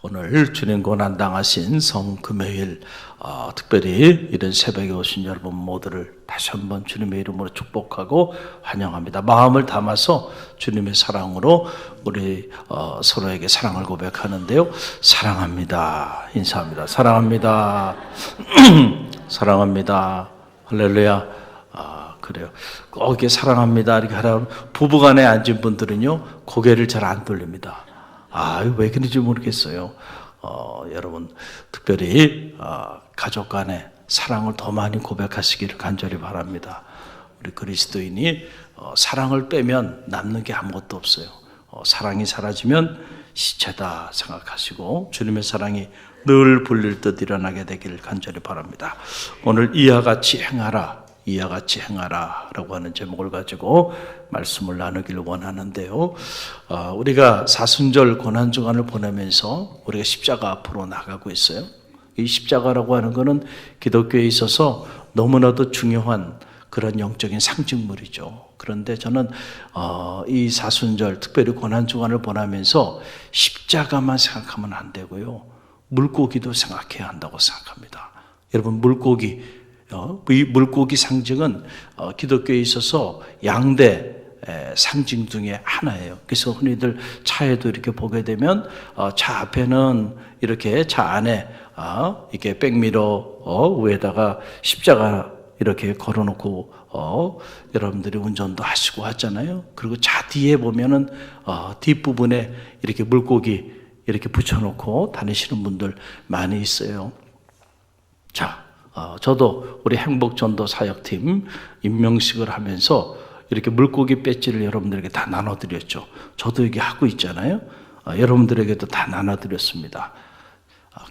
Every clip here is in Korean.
오늘 주님 고난당하신 성금요일 특별히 이런 새벽에 오신 여러분 모두를 다시 한번 주님의 이름으로 축복하고 환영합니다. 마음을 담아서 주님의 사랑으로 우리 서로에게 사랑을 고백하는데요. 사랑합니다. 인사합니다. 사랑합니다. 사랑합니다. 할렐루야. 그래요. 꼭 이렇게 사랑합니다 이렇게 하라면 부부간에 앉은 분들은요 고개를 잘 안 돌립니다. 왜 그런지 모르겠어요. 여러분 특별히 가족 간에 사랑을 더 많이 고백하시기를 간절히 바랍니다. 우리 그리스도인이 사랑을 빼면 남는 게 아무것도 없어요. 사랑이 사라지면 시체다 생각하시고 주님의 사랑이 늘 불릴 듯 일어나게 되기를 간절히 바랍니다. 오늘 이와 같이 행하라, 이와 같이 행하라 라고 하는 제목을 가지고 말씀을 나누기를 원하는데요. 우리가 사순절 고난주간을 보내면서 우리가 십자가 앞으로 나가고 있어요. 이 십자가라고 하는 것은 기독교에 있어서 너무나도 중요한 그런 영적인 상징물이죠. 그런데 저는 이 사순절 특별히 고난주간을 보내면서 십자가만 생각하면 안 되고요. 물고기도 생각해야 한다고 생각합니다. 여러분 이 물고기 상징은 기독교에 있어서 양대 상징 중에 하나예요. 그래서 흔히들 차에도 이렇게 보게 되면 차 앞에는 이렇게 차 안에 이렇게 백미러 위에다가 십자가 이렇게 걸어놓고 여러분들이 운전도 하시고 하잖아요. 그리고 차 뒤에 보면은 뒷부분에 이렇게 물고기 이렇게 붙여놓고 다니시는 분들 많이 있어요. 자, 저도 우리 행복전도 사역팀 임명식을 하면서 이렇게 물고기 배지를 여러분들에게 다 나눠드렸죠. 저도 여기 하고 있잖아요. 여러분들에게도 다 나눠드렸습니다.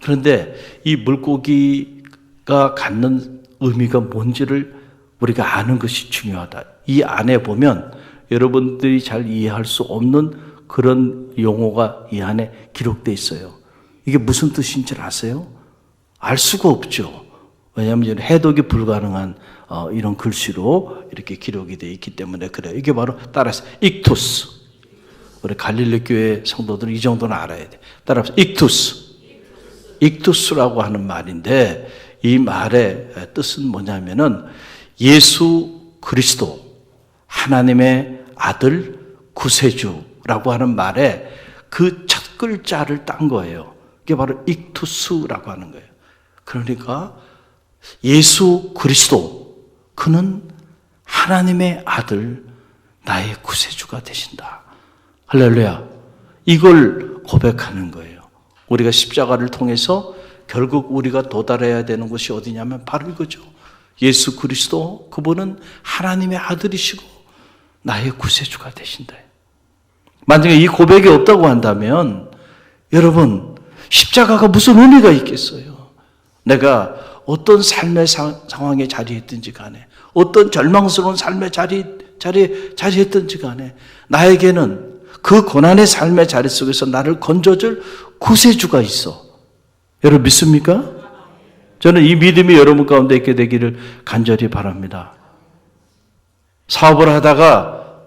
그런데 이 물고기가 갖는 의미가 뭔지를 우리가 아는 것이 중요하다. 이 안에 보면 여러분들이 잘 이해할 수 없는 그런 용어가 이 안에 기록되어 있어요. 이게 무슨 뜻인지 아세요? 알 수가 없죠. 왜냐하면 해독이 불가능한 이런 글씨로 이렇게 기록이 되어 있기 때문에 그래요. 이게 바로 따라서 익투스. 우리 갈릴리 교회 성도들은 이 정도는 알아야 돼. 따라서 익투스. 익투스라고 하는 말인데 이 말의 뜻은 뭐냐면은 예수 그리스도 하나님의 아들 구세주라고 하는 말에 그 첫 글자를 딴 거예요. 이게 바로 익투스라고 하는 거예요. 그러니까 예수 그리스도 그는 하나님의 아들 나의 구세주가 되신다. 할렐루야. 이걸 고백하는 거예요. 우리가 십자가를 통해서 결국 우리가 도달해야 되는 곳이 어디냐면 바로 이거죠. 예수 그리스도 그분은 하나님의 아들이시고 나의 구세주가 되신다. 만약에 이 고백이 없다고 한다면 여러분 십자가가 무슨 의미가 있겠어요? 내가 어떤 삶의 상황에 자리했든지 간에 어떤 절망스러운 삶의 자리했든지 간에 나에게는 그 고난의 삶의 자리 속에서 나를 건져줄 구세주가 있어. 여러분 믿습니까? 저는 이 믿음이 여러분 가운데 있게 되기를 간절히 바랍니다. 사업을 하다가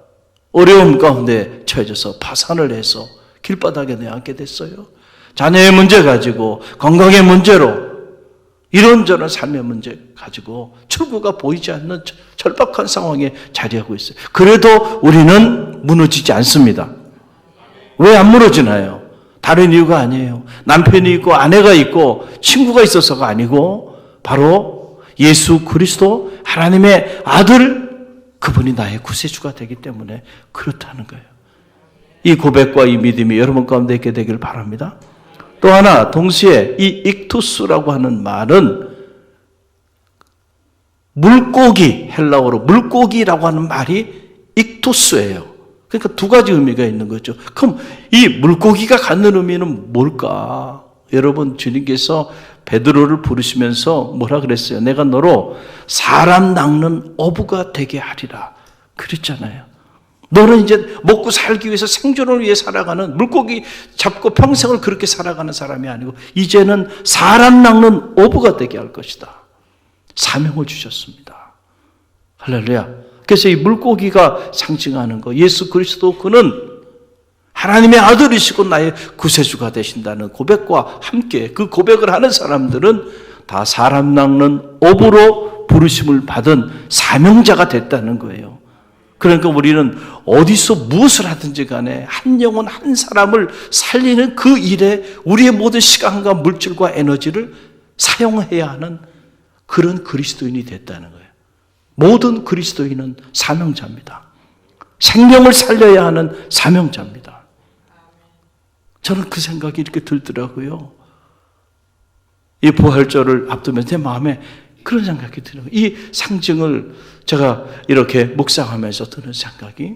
어려움 가운데 처해져서 파산을 해서 길바닥에 내앉게 됐어요. 자녀의 문제 가지고 건강의 문제로 이런저런 삶의 문제 가지고 출구가 보이지 않는 절박한 상황에 자리하고 있어요. 그래도 우리는 무너지지 않습니다. 왜 안 무너지나요? 다른 이유가 아니에요. 남편이 있고 아내가 있고 친구가 있어서가 아니고 바로 예수 그리스도 하나님의 아들 그분이 나의 구세주가 되기 때문에 그렇다는 거예요. 이 고백과 이 믿음이 여러분 가운데 있게 되기를 바랍니다. 또 하나 동시에 이 익투스라고 하는 말은 물고기, 헬라어로 물고기라고 하는 말이 익투스예요. 그러니까 두 가지 의미가 있는 거죠. 그럼 이 물고기가 갖는 의미는 뭘까? 여러분 주님께서 베드로를 부르시면서 뭐라 그랬어요? 내가 너로 사람 낚는 어부가 되게 하리라 그랬잖아요. 너는 이제 먹고 살기 위해서 생존을 위해 살아가는 물고기 잡고 평생을 그렇게 살아가는 사람이 아니고 이제는 사람 낚는 어부가 되게 할 것이다. 사명을 주셨습니다. 할렐루야. 그래서 이 물고기가 상징하는 거 예수 그리스도 그는 하나님의 아들이시고 나의 구세주가 되신다는 고백과 함께 그 고백을 하는 사람들은 다 사람 낚는 업으로 부르심을 받은 사명자가 됐다는 거예요. 그러니까 우리는 어디서 무엇을 하든지 간에 한 영혼 한 사람을 살리는 그 일에 우리의 모든 시간과 물질과 에너지를 사용해야 하는 그런 그리스도인이 됐다는 거예요. 모든 그리스도인은 사명자입니다. 생명을 살려야 하는 사명자입니다. 저는 그 생각이 이렇게 들더라고요. 이 부활절을 앞두면 제 마음에 그런 생각이 들어요. 이 상징을 제가 이렇게 묵상하면서 드는 생각이,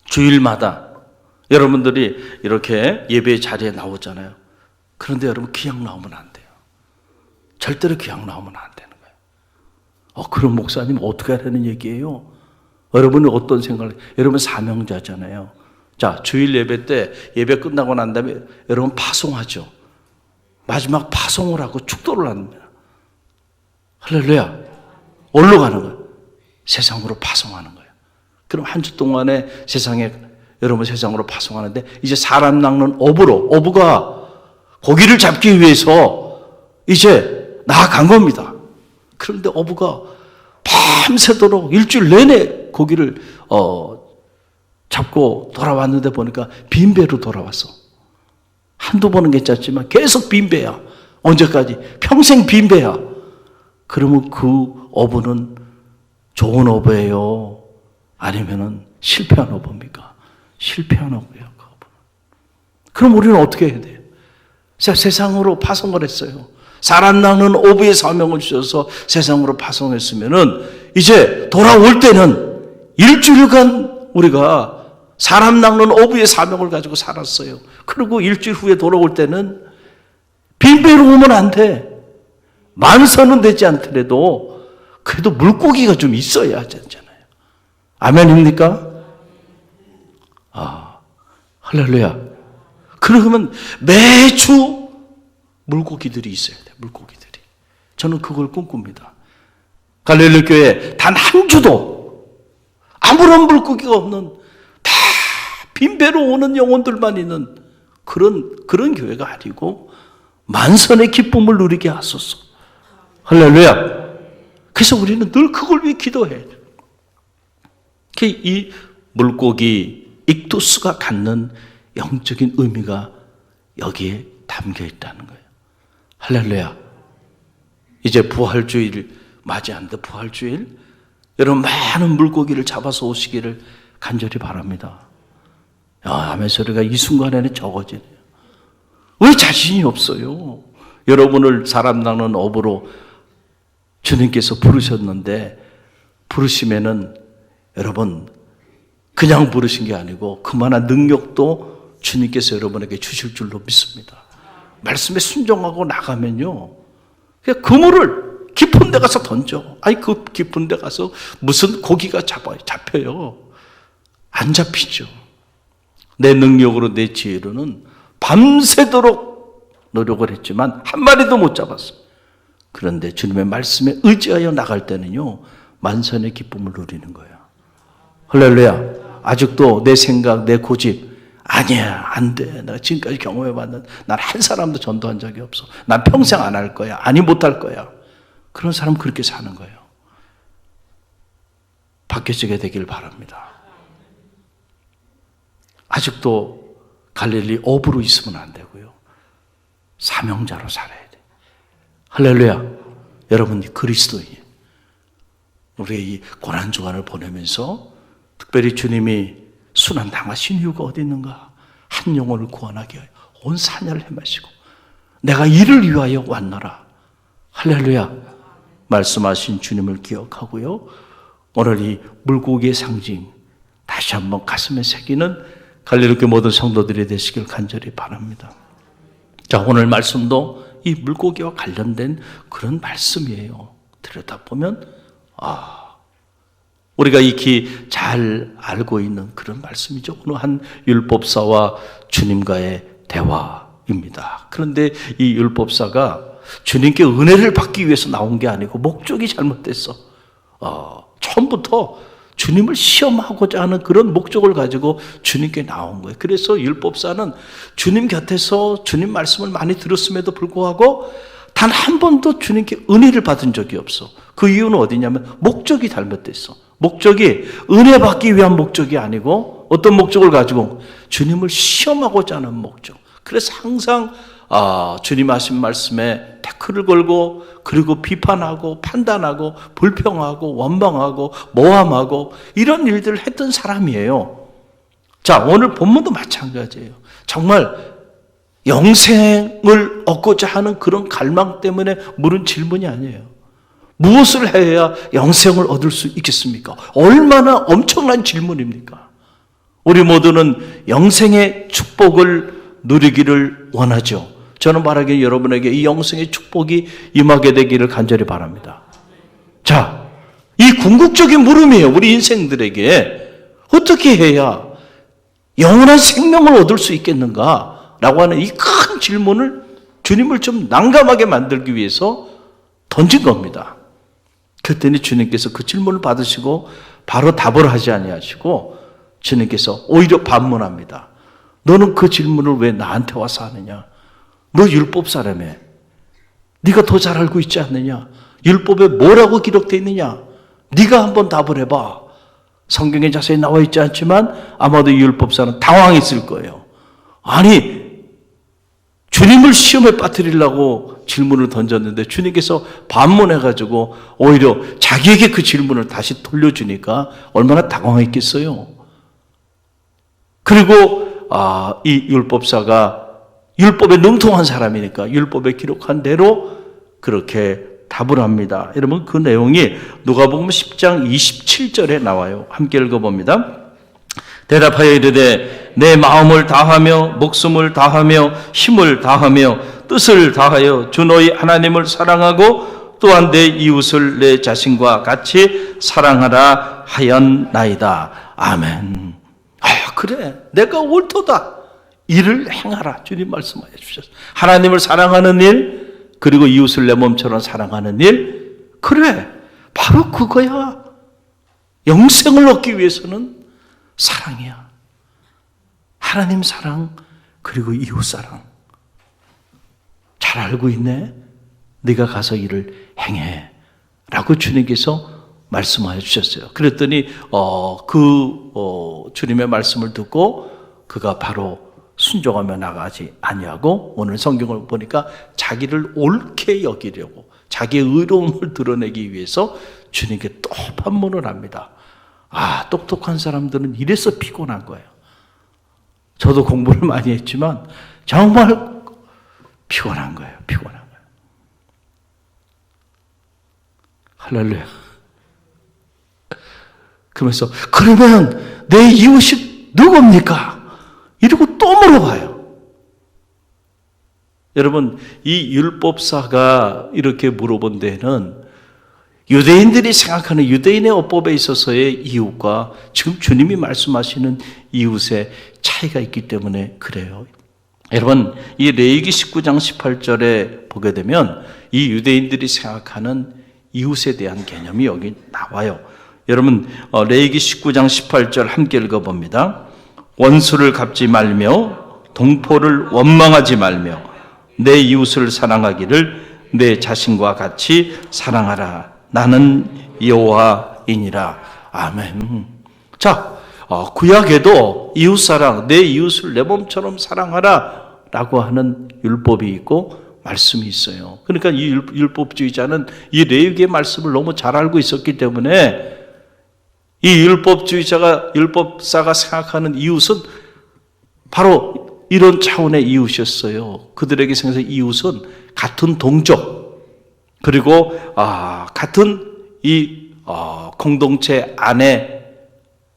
주일마다 여러분들이 이렇게 예배 자리에 나오잖아요. 그런데 여러분 그냥 나오면 안 돼요. 절대로 그냥 나오면 안 되는 거예요. 그럼 목사님 어떻게 하라는 얘기예요? 여러분은 어떤 생각을, 여러분 사명자잖아요. 자, 주일 예배 때 예배 끝나고 난 다음에 여러분 파송하죠. 마지막 파송을 하고 축도를 합니다. 할렐루야. 어디로 가는 거예요? 세상으로 파송하는 거예요. 그럼 한 주 동안에 여러분 세상으로 파송하는데, 이제 사람 낚는 어부가 고기를 잡기 위해서 이제 나아간 겁니다. 그런데 어부가 밤새도록 일주일 내내 고기를 잡고 돌아왔는데 보니까 빈배로 돌아왔어. 한두 번은 괜찮지만 계속 빈배야. 언제까지? 평생 빈배야. 그러면 그 어부는 좋은 어부예요? 아니면은 실패한 어부입니까? 실패한 어부예요, 그 어부는. 그럼 우리는 어떻게 해야 돼요? 세상으로 파송을 했어요. 사람 낚는 어부의 사명을 주셔서 세상으로 파송했으면은 이제 돌아올 때는 일주일간 우리가 사람 낚는 어부의 사명을 가지고 살았어요. 그리고 일주일 후에 돌아올 때는 빈배로 오면 안 돼. 만선은 되지 않더라도 그래도 물고기가 좀 있어야 하잖아요. 아멘입니까? 할렐루야. 그러면 매주 물고기들이 있어야 돼요. 물고기들이. 저는 그걸 꿈꿉니다. 갈릴리 교회 단 한 주도 아무런 물고기가 없는, 다 빈배로 오는 영혼들만 있는 그런 교회가 아니고 만선의 기쁨을 누리게 하소서. 할렐루야. 그래서 우리는 늘 그걸 위해 기도해야 돼요. 이 물고기 익투스가 갖는 영적인 의미가 여기에 담겨 있다는 거예요. 할렐루야. 이제 부활주일 맞이하는데, 부활주일 여러분 많은 물고기를 잡아서 오시기를 간절히 바랍니다. 아멘 소리가 이 순간에는 적어지네요. 왜 자신이 없어요? 여러분을 사람 낚는 어부로 주님께서 부르셨는데, 부르시면은 여러분 그냥 부르신 게 아니고 그만한 능력도 주님께서 여러분에게 주실 줄로 믿습니다. 말씀에 순종하고 나가면요, 그냥 그물을 깊은 데 가서 던져. 그 깊은 데 가서 무슨 고기가 잡혀요? 안 잡히죠. 내 능력으로, 내 지혜로는 밤새도록 노력을 했지만 한 마리도 못 잡았어. 그런데 주님의 말씀에 의지하여 나갈 때는요, 만선의 기쁨을 누리는 거예요. 할렐루야. 아직도 내 생각, 내 고집, 아니야, 안 돼. 내가 지금까지 경험해봤는데 난 한 사람도 전도한 적이 없어. 난 평생 안 할 거야. 아니, 못 할 거야. 그런 사람은 그렇게 사는 거예요. 바뀌어지게 되길 바랍니다. 아직도 갈릴리 어부로 있으면 안 되고요, 사명자로 살아야 돼. 할렐루야. 여러분이 그리스도인. 우리의 이 고난주간을 보내면서 특별히 주님이 순환 당하신 이유가 어디 있는가? 한 영혼을 구원하기 위하여 온 사냐를 헤매시고 내가 이를 위하여 왔노라. 할렐루야. 말씀하신 주님을 기억하고요, 오늘 이 물고기의 상징 다시 한번 가슴에 새기는 갈릴리 교회 모든 성도들이 되시길 간절히 바랍니다. 자, 오늘 말씀도 이 물고기와 관련된 그런 말씀이에요. 들여다보면 우리가 익히 잘 알고 있는 그런 말씀이죠. 어느 한 율법사와 주님과의 대화입니다. 그런데 이 율법사가 주님께 은혜를 받기 위해서 나온 게 아니고 목적이 잘못됐어. 처음부터 주님을 시험하고자 하는 그런 목적을 가지고 주님께 나온 거예요. 그래서 율법사는 주님 곁에서 주님 말씀을 많이 들었음에도 불구하고 단 한 번도 주님께 은혜를 받은 적이 없어. 그 이유는 어디냐면 목적이 잘못됐어. 목적이 은혜 받기 위한 목적이 아니고 어떤 목적을 가지고 주님을 시험하고자 하는 목적. 그래서 항상 주님 하신 말씀에 태클을 걸고 그리고 비판하고 판단하고 불평하고 원망하고 모함하고 이런 일들을 했던 사람이에요. 자, 오늘 본문도 마찬가지예요. 정말 영생을 얻고자 하는 그런 갈망 때문에 물은 질문이 아니에요. 무엇을 해야 영생을 얻을 수 있겠습니까? 얼마나 엄청난 질문입니까? 우리 모두는 영생의 축복을 누리기를 원하죠. 저는 말하기에 여러분에게 이 영생의 축복이 임하게 되기를 간절히 바랍니다. 자, 이 궁극적인 물음이에요. 우리 인생들에게 어떻게 해야 영원한 생명을 얻을 수 있겠는가? 라고 하는 이 큰 질문을 주님을 좀 난감하게 만들기 위해서 던진 겁니다. 그랬더니 주님께서 그 질문을 받으시고 바로 답을 하지 아니하시고 주님께서 오히려 반문합니다. 너는 그 질문을 왜 나한테 와서 하느냐? 너 율법 사람이야. 네가 더 잘 알고 있지 않느냐? 율법에 뭐라고 기록되어 있느냐? 네가 한번 답을 해봐. 성경에 자세히 나와 있지 않지만 아마도 율법사는 당황했을 거예요. 아니, 주님을 시험에 빠뜨리려고 질문을 던졌는데 주님께서 반문해가지고 오히려 자기에게 그 질문을 다시 돌려주니까 얼마나 당황했겠어요. 그리고 이 율법사가 율법에 능통한 사람이니까 율법에 기록한 대로 그렇게 답을 합니다. 여러분, 그 내용이 누가복음 10장 27절에 나와요. 함께 읽어봅니다. 대답하여 이르되 내 마음을 다하며 목숨을 다하며 힘을 다하며 뜻을 다하여 주 너희 하나님을 사랑하고 또한 내 이웃을 내 자신과 같이 사랑하라 하였나이다. 아멘. 그래, 내가 옳도다. 이를 행하라. 주님 말씀하여 주셨어요. 하나님을 사랑하는 일, 그리고 이웃을 내 몸처럼 사랑하는 일, 그래, 바로 그거야. 영생을 얻기 위해서는 사랑이야. 하나님 사랑, 그리고 이웃 사랑. 잘 알고 있네? 네가 가서 이를 행해. 라고 주님께서 말씀하여 주셨어요. 그랬더니 주님의 말씀을 듣고 그가 바로 순종하며 나가지 아니하고 오늘 성경을 보니까 자기를 옳게 여기려고 자기의 의로움을 드러내기 위해서 주님께 또 반문을 합니다. 똑똑한 사람들은 이래서 피곤한 거예요. 저도 공부를 많이 했지만 정말 피곤한 거예요. 피곤한 거예요. 할렐루야. 그러면서 그러면 내 이웃이 누굽니까? 이러고 또 물어봐요. 여러분, 이 율법사가 이렇게 물어본 데는 유대인들이 생각하는 유대인의 어법에 있어서의 이웃과 지금 주님이 말씀하시는 이웃의 차이가 있기 때문에 그래요. 여러분, 이 레위기 19장 18절에 보게 되면 이 유대인들이 생각하는 이웃에 대한 개념이 여기 나와요. 여러분, 레위기 19장 18절 함께 읽어봅니다. 원수를 갚지 말며 동포를 원망하지 말며 내 이웃을 사랑하기를 내 자신과 같이 사랑하라. 나는 여호와이니라. 아멘. 자, 구약에도 이웃사랑, 내 이웃을 내 몸처럼 사랑하라 라고 하는 율법이 있고 말씀이 있어요. 그러니까 이 율법주의자는 이 레위기의 말씀을 너무 잘 알고 있었기 때문에 이 율법사가 생각하는 이웃은 바로 이런 차원의 이웃이었어요. 그들에게 생각해서 이웃은 같은 동족, 그리고 같은 이 공동체 안에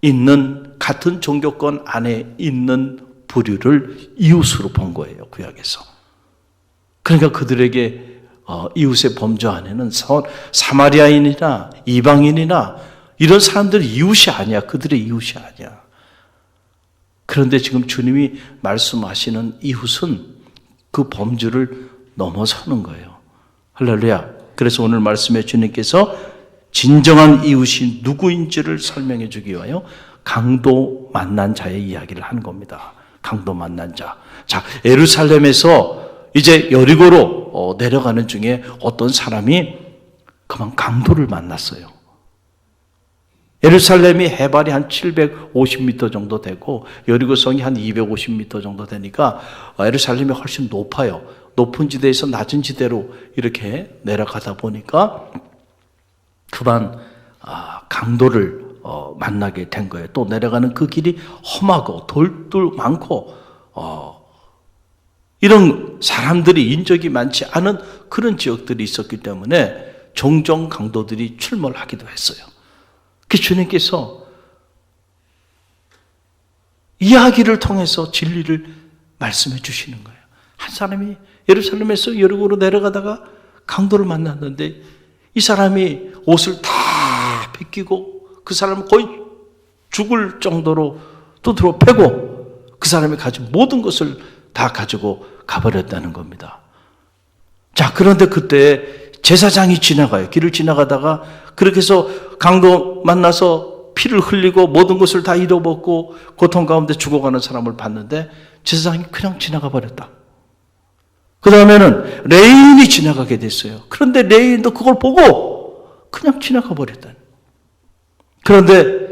있는 같은 종교권 안에 있는 부류를 이웃으로 본 거예요. 구약에서. 그러니까 그들에게 이웃의 범주 안에는 사마리아인이나 이방인이나 이런 사람들이 이웃이 아니야. 그들의 이웃이 아니야. 그런데 지금 주님이 말씀하시는 이웃은 그 범주를 넘어서는 거예요. 할렐루야. 그래서 오늘 말씀에 주님께서 진정한 이웃이 누구인지를 설명해 주기 위하여 강도 만난 자의 이야기를 하는 겁니다. 강도 만난 자. 자, 예루살렘에서 이제 여리고로 내려가는 중에 어떤 사람이 그만 강도를 만났어요. 예루살렘이 해발이 한 750m 정도 되고 여리고성이 한 250m 정도 되니까 예루살렘이 훨씬 높아요. 높은 지대에서 낮은 지대로 이렇게 내려가다 보니까 그만 강도를 만나게 된 거예요. 또 내려가는 그 길이 험하고 돌도 많고 이런 사람들이 인적이 많지 않은 그런 지역들이 있었기 때문에 종종 강도들이 출몰하기도 했어요. 그 주님께서 이야기를 통해서 진리를 말씀해 주시는 거예요. 한 사람이 예루살렘에서 여리고로 내려가다가 강도를 만났는데 이 사람이 옷을 다 벗기고 그 사람은 거의 죽을 정도로 두드러 패고 그 사람이 가진 모든 것을 다 가지고 가버렸다는 겁니다. 자, 그런데 그때 제사장이 지나가요. 길을 지나가다가 그렇게 해서 강도 만나서 피를 흘리고 모든 것을 다 잃어버리고 고통 가운데 죽어가는 사람을 봤는데 제사장이 그냥 지나가 버렸다. 그 다음에는 레인이 지나가게 됐어요. 그런데 레인도 그걸 보고 그냥 지나가 버렸다. 그런데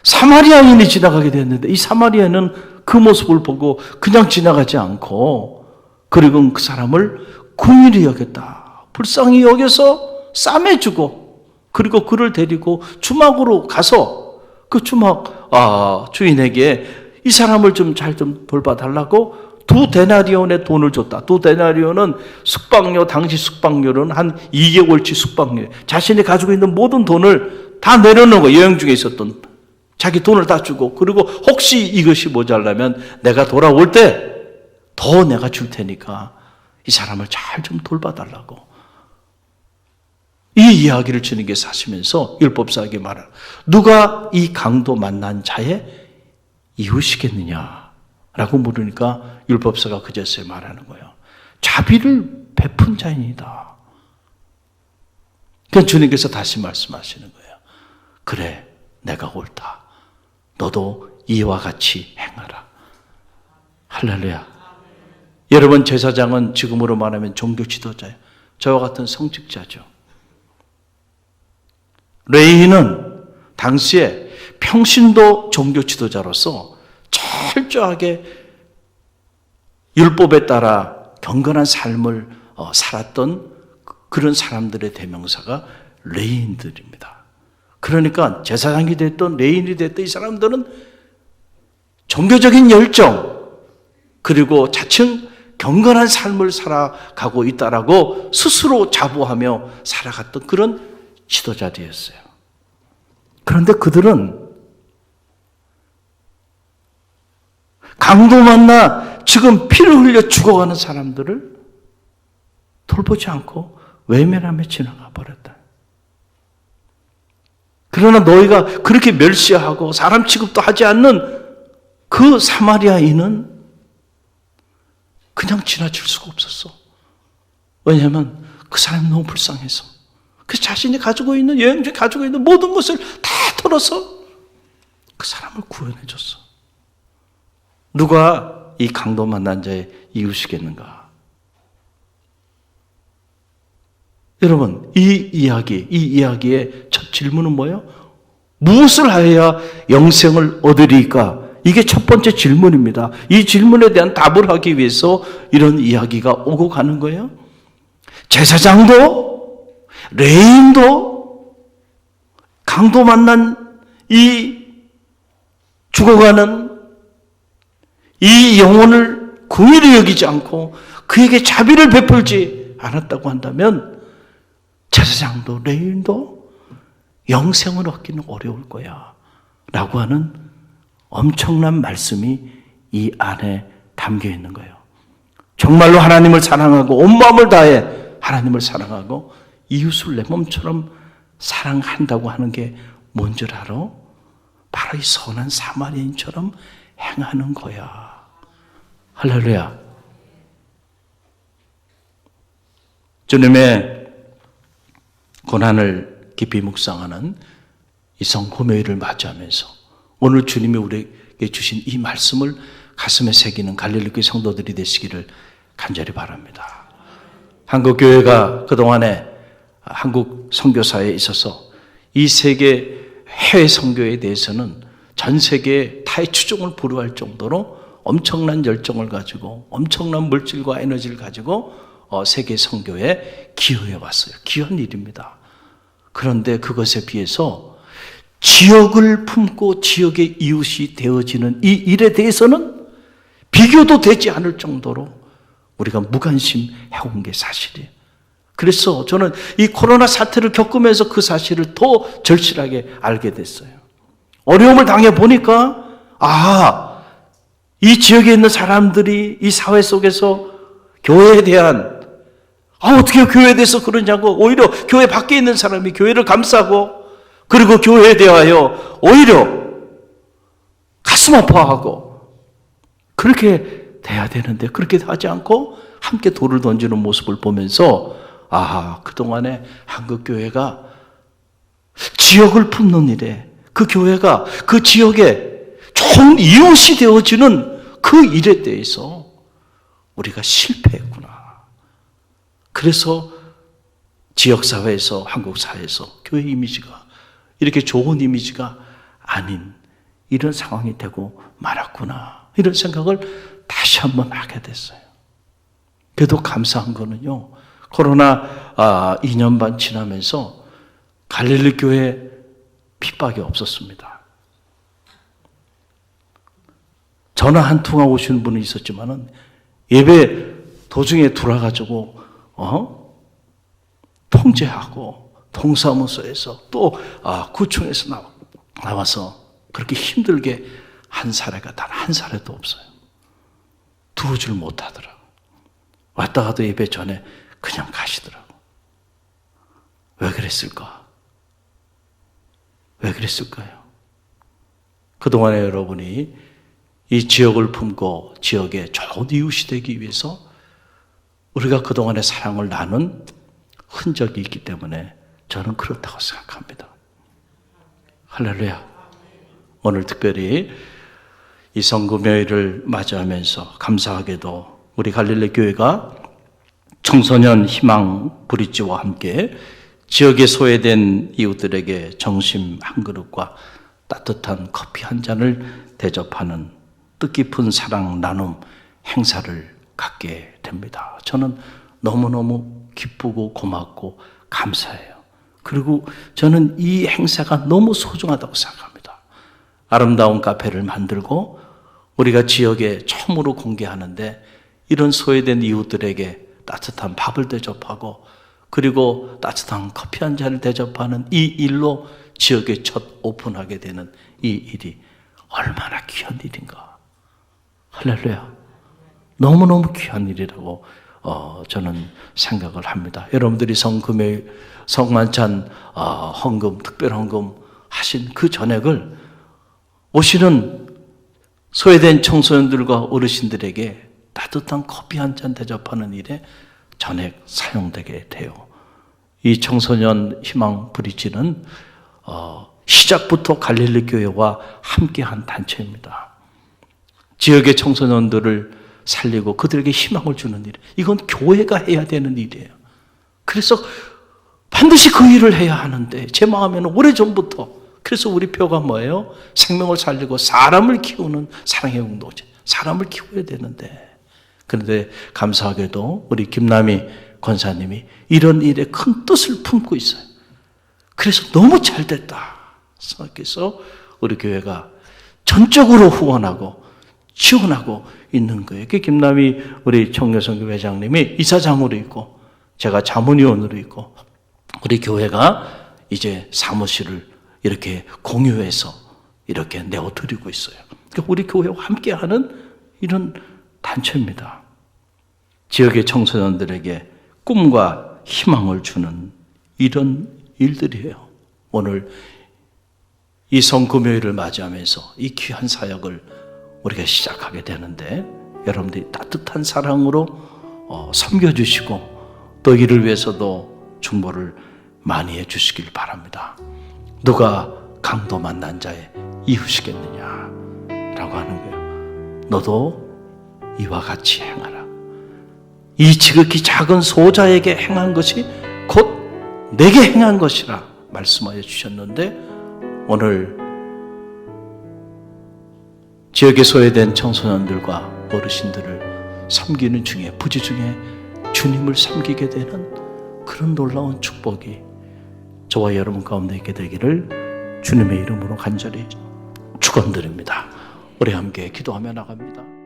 사마리아인이 지나가게 됐는데 이 사마리아인은 그 모습을 보고 그냥 지나가지 않고 그리고 그 사람을 긍휼히 여겼다. 불쌍히 여겨서 싸매주고 그리고 그를 데리고 주막으로 가서 그 주막 주인에게 이 사람을 좀 잘 좀 돌봐달라고 2데나리온의 돈을 줬다. 2데나리온은 숙박료, 당시 숙박료는 한 2개월치 숙박료. 자신이 가지고 있는 모든 돈을 다 내려놓은 거예요. 여행 중에 있었던 자기 돈을 다 주고 그리고 혹시 이것이 모자라면 내가 돌아올 때 더 내가 줄 테니까 이 사람을 잘 좀 돌봐달라고. 이 이야기를 주님께서 하시면서 율법사에게 말하라. 누가 이 강도 만난 자의 이웃이겠느냐? 라고 물으니까 율법사가 그제서야 말하는 거예요. 자비를 베푼 자입니다. 그러니까 주님께서 다시 말씀하시는 거예요. 그래, 내가 옳다. 너도 이와 같이 행하라. 할렐루야. 여러분, 제사장은 지금으로 말하면 종교 지도자예요. 저와 같은 성직자죠. 레위인은 당시에 평신도 종교 지도자로서 철저하게 율법에 따라 경건한 삶을 살았던 그런 사람들의 대명사가 레위인들입니다. 그러니까 제사장이 됐든 레위인이 됐든 이 사람들은 종교적인 열정 그리고 자칭 경건한 삶을 살아가고 있다라고 스스로 자부하며 살아갔던 그런 지도자들이었어요. 그런데 그들은 강도 만나 지금 피를 흘려 죽어가는 사람들을 돌보지 않고 외면하며 지나가 버렸다. 그러나 너희가 그렇게 멸시하고 사람 취급도 하지 않는 그 사마리아인은 그냥 지나칠 수가 없었어. 왜냐하면 그 사람이 너무 불쌍해서 그 자신이 가지고 있는 여행 중에 가지고 있는 모든 것을 다 털어서 그 사람을 구원해 줬어. 누가 이 강도 만난 자의 이웃이겠는가? 여러분, 이 이야기의 첫 질문은 뭐예요? 무엇을 하여야 영생을 얻으리까? 이게 첫 번째 질문입니다. 이 질문에 대한 답을 하기 위해서 이런 이야기가 오고 가는 거예요. 제사장도 레위인도 강도 만난 이 죽어가는 이 영혼을 긍휼히 여기지 않고 그에게 자비를 베풀지 않았다고 한다면 제사장도 레위인도 영생을 얻기는 어려울 거야 라고 하는 엄청난 말씀이 이 안에 담겨 있는 거예요. 정말로 하나님을 사랑하고 온 마음을 다해 하나님을 사랑하고 이웃을 내 몸처럼 사랑한다고 하는 게 뭔 줄 알아? 바로 이 선한 사마리아인처럼 행하는 거야. 할렐루야. 주님의 고난을 깊이 묵상하는 이 성금요일을 맞이하면서 오늘 주님이 우리에게 주신 이 말씀을 가슴에 새기는 갈릴리교회 성도들이 되시기를 간절히 바랍니다. 한국교회가 그동안에 한국 선교사에 있어서 이 세계 해외 선교에 대해서는 전 세계의 타의 추종을 불허할 정도로 엄청난 열정을 가지고 엄청난 물질과 에너지를 가지고 세계 선교에 기여해 왔어요. 귀한 일입니다. 그런데 그것에 비해서 지역을 품고 지역의 이웃이 되어지는 이 일에 대해서는 비교도 되지 않을 정도로 우리가 무관심 해온 게 사실이에요. 그래서 저는 이 코로나 사태를 겪으면서 그 사실을 더 절실하게 알게 됐어요. 어려움을 당해보니까 이 지역에 있는 사람들이 이 사회 속에서 교회에 대한 어떻게 교회에 대해서 그러냐고 오히려 교회 밖에 있는 사람이 교회를 감싸고 그리고 교회에 대하여 오히려 가슴 아파하고 그렇게 돼야 되는데 그렇게 하지 않고 함께 돌을 던지는 모습을 보면서 그동안에 한국교회가 지역을 품는 일에 그 교회가 그 지역에 좋은 이웃이 되어지는 그 일에 대해서 우리가 실패했구나. 그래서 지역사회에서 한국사회에서 교회 이미지가 이렇게 좋은 이미지가 아닌 이런 상황이 되고 말았구나. 이런 생각을 다시 한번 하게 됐어요. 그래도 감사한 거는요. 코로나 2년 반 지나면서 갈릴리 교회 핍박이 없었습니다. 전화 한 통화 오시는 분은 있었지만은 예배 도중에 돌아가지고 통제하고 동사무소에서 또 구청에서 나와서 그렇게 힘들게 한 사례가 단 한 사례도 없어요. 들어오질 못하더라고. 왔다 가도 예배 전에 그냥 가시더라고. 왜 그랬을까? 왜 그랬을까요? 그동안에 여러분이 이 지역을 품고 지역의 좋은 이웃이 되기 위해서 우리가 그동안의 사랑을 나눈 흔적이 있기 때문에 저는 그렇다고 생각합니다. 할렐루야. 오늘 특별히 이 성금요일을 맞이하면서 감사하게도 우리 갈릴리 교회가 청소년 희망 브릿지와 함께 지역에 소외된 이웃들에게 점심 한 그릇과 따뜻한 커피 한 잔을 대접하는 뜻깊은 사랑 나눔 행사를 갖게 됩니다. 저는 너무너무 기쁘고 고맙고 감사해요. 그리고 저는 이 행사가 너무 소중하다고 생각합니다. 아름다운 카페를 만들고 우리가 지역에 처음으로 공개하는데 이런 소외된 이웃들에게 따뜻한 밥을 대접하고 그리고 따뜻한 커피 한 잔을 대접하는 이 일로 지역에 첫 오픈하게 되는 이 일이 얼마나 귀한 일인가. 할렐루야. 너무너무 귀한 일이라고 저는 생각을 합니다. 여러분들이 성금요일, 성만찬 헌금, 특별 헌금 하신 그 전액을 오시는 소외된 청소년들과 어르신들에게 따뜻한 커피 한 잔 대접하는 일에 전액 사용되게 돼요. 이 청소년 희망 브릿지는 시작부터 갈릴리 교회와 함께한 단체입니다. 지역의 청소년들을 살리고 그들에게 희망을 주는 일, 이건 교회가 해야 되는 일이에요. 그래서 반드시 그 일을 해야 하는데 제 마음에는 오래전부터 그래서 우리 표가 뭐예요? 생명을 살리고 사람을 키우는 사랑의 공동체, 사람을 키워야 되는데 그런데 감사하게도 우리 김남희 권사님이 이런 일에 큰 뜻을 품고 있어요. 그래서 너무 잘 됐다 생각해서 우리 교회가 전적으로 후원하고 지원하고 있는 거예요. 김남희 우리 청년선교 회장님이 이사장으로 있고 제가 자문위원으로 있고 우리 교회가 이제 사무실을 이렇게 공유해서 이렇게 내어드리고 있어요. 그러니까 우리 교회와 함께하는 이런 단체입니다. 지역의 청소년들에게 꿈과 희망을 주는 이런 일들이에요. 오늘 이 성금요일을 맞이하면서 이 귀한 사역을 우리가 시작하게 되는데 여러분들이 따뜻한 사랑으로 섬겨주시고 또 이를 위해서도 중보를 많이 해주시길 바랍니다. 누가 강도 만난 자의 이웃이겠느냐 라고 하는 거예요. 너도 이와 같이 행하라. 이 지극히 작은 소자에게 행한 것이 곧 내게 행한 것이라 말씀하여 주셨는데, 오늘 지역에 소외된 청소년들과 어르신들을 섬기는 중에, 부지 중에 주님을 섬기게 되는 그런 놀라운 축복이 저와 여러분 가운데 있게 되기를 주님의 이름으로 간절히 축원드립니다. 우리 함께 기도하며 나갑니다.